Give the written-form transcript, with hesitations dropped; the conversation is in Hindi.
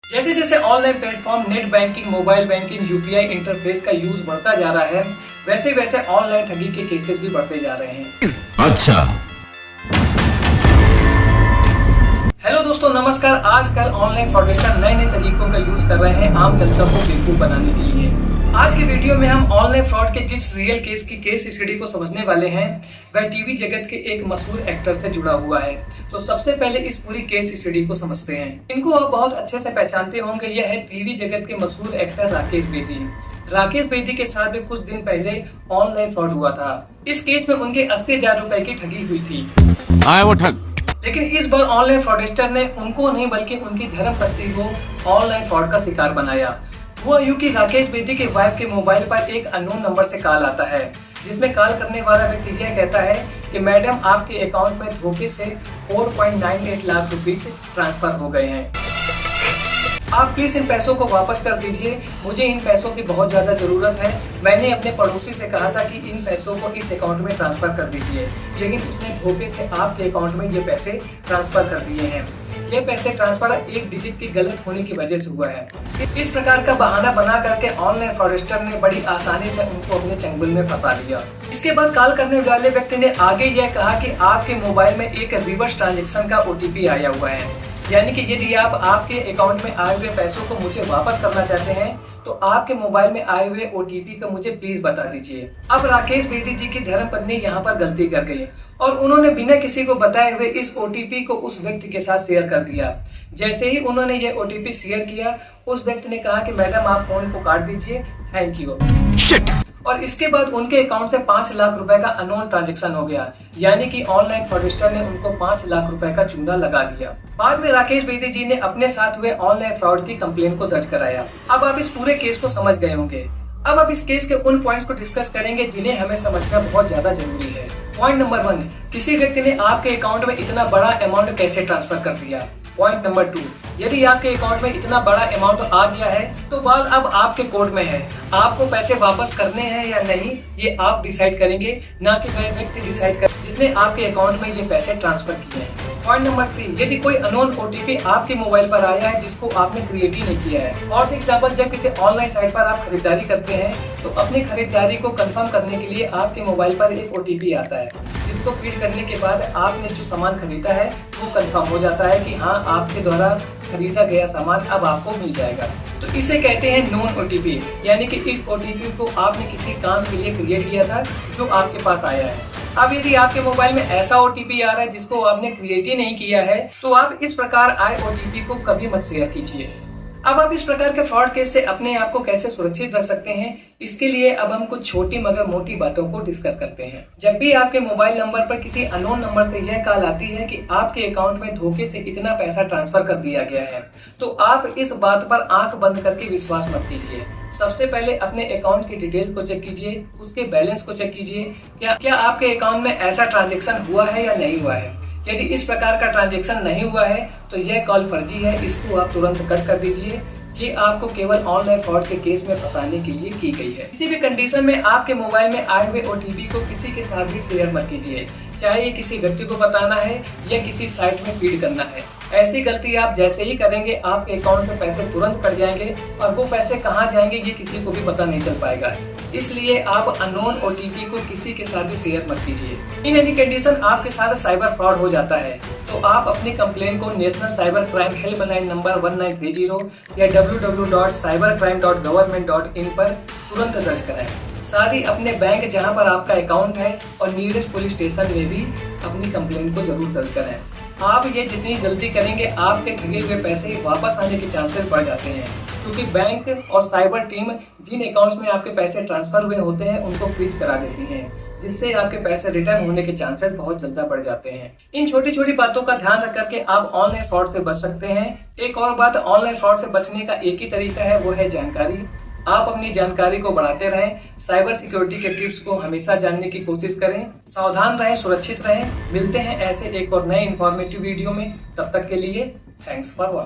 जैसे जैसे online platform, net banking, mobile banking, UPI interface का यूज बढ़ता जा रहा है, वैसे वैसे ऑनलाइन ठगी के केसेस भी बढ़ते जा रहे हैं। अच्छा। हेलो दोस्तों, नमस्कार। आजकल ऑनलाइन फ्रॉडस्टर नए नए तरीकों का यूज कर रहे हैं आम जनता को बेवकूफ बनाने के लिए। आज की वीडियो में हम ऑनलाइन फ्रॉड के जिस रियल केस की केस स्टडी को समझने वाले हैं, वह टीवी जगत के एक मशहूर एक्टर से जुड़ा हुआ है। तो सबसे पहले इस पूरी केस स्टडी को समझते हैं। इनको आप बहुत अच्छे से पहचानते होंगे। यह है टीवी जगत के मशहूर एक्टर राकेश बेदी। राकेश बेदी के साथ भी कुछ दिन पहले ऑनलाइन फ्रॉड हुआ था। इस केस में उनके 80,000 रुपए की ठगी हुई थी। वो ठग। लेकिन इस बार ऑनलाइन फ्रॉडस्टर ने उनको नहीं बल्कि उनकी धर्मपत्नी को ऑनलाइन फ्रॉड का शिकार बनाया। हुआ यूं कि राकेश बेदी के वाइफ के मोबाइल पर एक अननोन नंबर से कॉल आता है, जिसमें कॉल करने वाला व्यक्ति यह कहता है कि मैडम, आपके अकाउंट में धोखे से 4.98 लाख रुपीस ट्रांसफर हो गए हैं। आप प्लीज इन पैसों को वापस कर दीजिए, मुझे इन पैसों की बहुत ज्यादा जरूरत है। मैंने अपने पड़ोसी से कहा था कि इन पैसों को इस अकाउंट में ट्रांसफर कर दीजिए, लेकिन उसने धोखे से आपके अकाउंट में ये पैसे ट्रांसफर कर दिए हैं। ये पैसे ट्रांसफर एक डिजिट की गलत होने की वजह से हुआ है। इस प्रकार का बहाना बना करके ऑनलाइन फ्रॉडस्टर ने बड़ी आसानी से उनको अपने चंगुल में फंसा लिया। इसके बाद कॉल करने वाले व्यक्ति ने आगे यह कहा कि आपके मोबाइल में एक रिवर्स ट्रांजेक्शन का ओटीपी आया हुआ है, यानी कि यदि आप आपके अकाउंट में आए हुए पैसों को मुझे वापस करना चाहते हैं तो आपके मोबाइल में आए हुए ओटीपी का मुझे प्लीज बता दीजिए। अब राकेश बेदी जी की धर्मपत्नी यहाँ पर गलती कर गई और उन्होंने बिना किसी को बताए हुए इस ओटीपी को उस व्यक्ति के साथ शेयर कर दिया। जैसे ही उन्होंने ये ओटीपी शेयर किया, उस व्यक्ति ने कहा कि मैडम, आप फोन को काट दीजिए, थैंक यू। शिट। और इसके बाद उनके अकाउंट से 5 लाख रुपए का अननोन ट्रांजैक्शन हो गया, यानी कि ऑनलाइन फ्रॉडस्टर ने उनको 5 लाख रुपए का चूना लगा दिया। बाद में राकेश बेदी जी ने अपने साथ हुए ऑनलाइन फ्रॉड की कंप्लेंट को दर्ज कराया। अब आप इस पूरे केस को समझ गए होंगे। अब आप इस केस के उन पॉइंट्स को डिस्कस करेंगे जिन्हें हमें समझना बहुत ज्यादा जरूरी है। पॉइंट नंबर 1, किसी व्यक्ति ने आपके अकाउंट में इतना बड़ा अमाउंट कैसे ट्रांसफर कर दिया। पॉइंट नंबर 2, यदि आपके अकाउंट में इतना बड़ा अमाउंट आ गया है तो बाल अब आपके कोर्ट में है। आपको पैसे वापस करने हैं या नहीं, ये आप डिसाइड करेंगे, ना कि वह व्यक्ति डिसाइड कर जिसने आपके अकाउंट में ये पैसे ट्रांसफर किए हैं। पॉइंट नंबर 3, यदि कोई अननोन ओटीपी आपके मोबाइल पर आया है जिसको आपने क्रिएट ही नहीं किया है। और एग्जाम्पल, जब किसी ऑनलाइन साइट पर आप खरीदारी करते हैं तो अपनी खरीदारी को कंफर्म करने के लिए आपके मोबाइल पर एक ओटीपी आता है, जिसको फीड करने के बाद आपने जो सामान खरीदा है वो कंफर्म हो जाता है कि हाँ, आपके द्वारा खरीदा गया सामान अब आपको मिल जाएगा। तो इसे कहते हैं नोन ओटीपी, यानी कि इस ओटीपी को आपने किसी काम के लिए क्रिएट किया था जो आपके पास आया है। अब यदि आपके मोबाइल में ऐसा ओटीपी आ रहा है जिसको आपने क्रिएट ही नहीं किया है, तो आप इस प्रकार आए ओटीपी को कभी मत शेयर कीजिए। अब आप इस प्रकार के फ्रॉड केस से अपने आप को कैसे सुरक्षित रख सकते हैं, इसके लिए अब हम कुछ छोटी मगर मोटी बातों को डिस्कस करते हैं। जब भी आपके मोबाइल नंबर पर किसी अननोन नंबर से यह कॉल आती है कि आपके अकाउंट में धोखे से इतना पैसा ट्रांसफर कर दिया गया है, तो आप इस बात पर आंख बंद करके विश्वास मत कीजिए। सबसे पहले अपने अकाउंट की डिटेल्स को चेक कीजिए, उसके बैलेंस को चेक कीजिए, क्या आपके अकाउंट में ऐसा ट्रांजेक्शन हुआ है या नहीं हुआ है। यदि इस प्रकार का ट्रांजैक्शन नहीं हुआ है तो यह कॉल फर्जी है, इसको आप तुरंत कट कर दीजिए। ये आपको केवल ऑनलाइन फ्रॉड के केस में फंसाने के लिए की गई है। किसी भी कंडीशन में आपके मोबाइल में आए हुए ओटीपी को किसी के साथ भी शेयर मत कीजिए, चाहे ये किसी व्यक्ति को बताना है या किसी साइट में फीड करना है। ऐसी गलती आप जैसे ही करेंगे आपके अकाउंट में पैसे तुरंत कट जाएंगे और वो पैसे कहाँ जाएंगे ये किसी को भी पता नहीं चल पाएगा। इसलिए आप अननोन ओटीपी को किसी के साथ भी शेयर मत कीजिए। इन एनी कंडीशन आपके साथ साइबर फ्रॉड हो जाता है तो आप अपनी कंप्लेन को national cyber crime helpline number 1930 या www.cybercrime.government.in पर तुरंत दर्ज कराएं। साथ ही अपने बैंक जहां पर आपका अकाउंट है और नियरेस्ट पुलिस स्टेशन में भी अपनी कंप्लेन को जरूर दर्ज कराएं। आप ये जितनी जल्दी करेंगे आपके ठगे हुए पैसे वापस आने के चांसेस बढ़ जाते हैं, क्योंकि बैंक और साइबर टीम जिन अकाउंट्स में आपके पैसे ट्रांसफर हुए होते हैं उनको फ्रीज करा देती है, जिससे आपके पैसे रिटर्न होने के चांसेस बहुत ज्यादा बढ़ जाते हैं। इन छोटी छोटी बातों का ध्यान रख करके आप ऑनलाइन फ्रॉड से बच सकते हैं। एक और बात, ऑनलाइन फ्रॉड से बचने का एक ही तरीका है, वो है जानकारी। आप अपनी जानकारी को बढ़ाते रहें, साइबर सिक्योरिटी के टिप्स को हमेशा जानने की कोशिश करें, सावधान रहें, सुरक्षित रहें। मिलते हैं ऐसे एक और नए इंफॉर्मेटिव वीडियो में, तब तक के लिए थैंक्स फॉर वॉचिंग।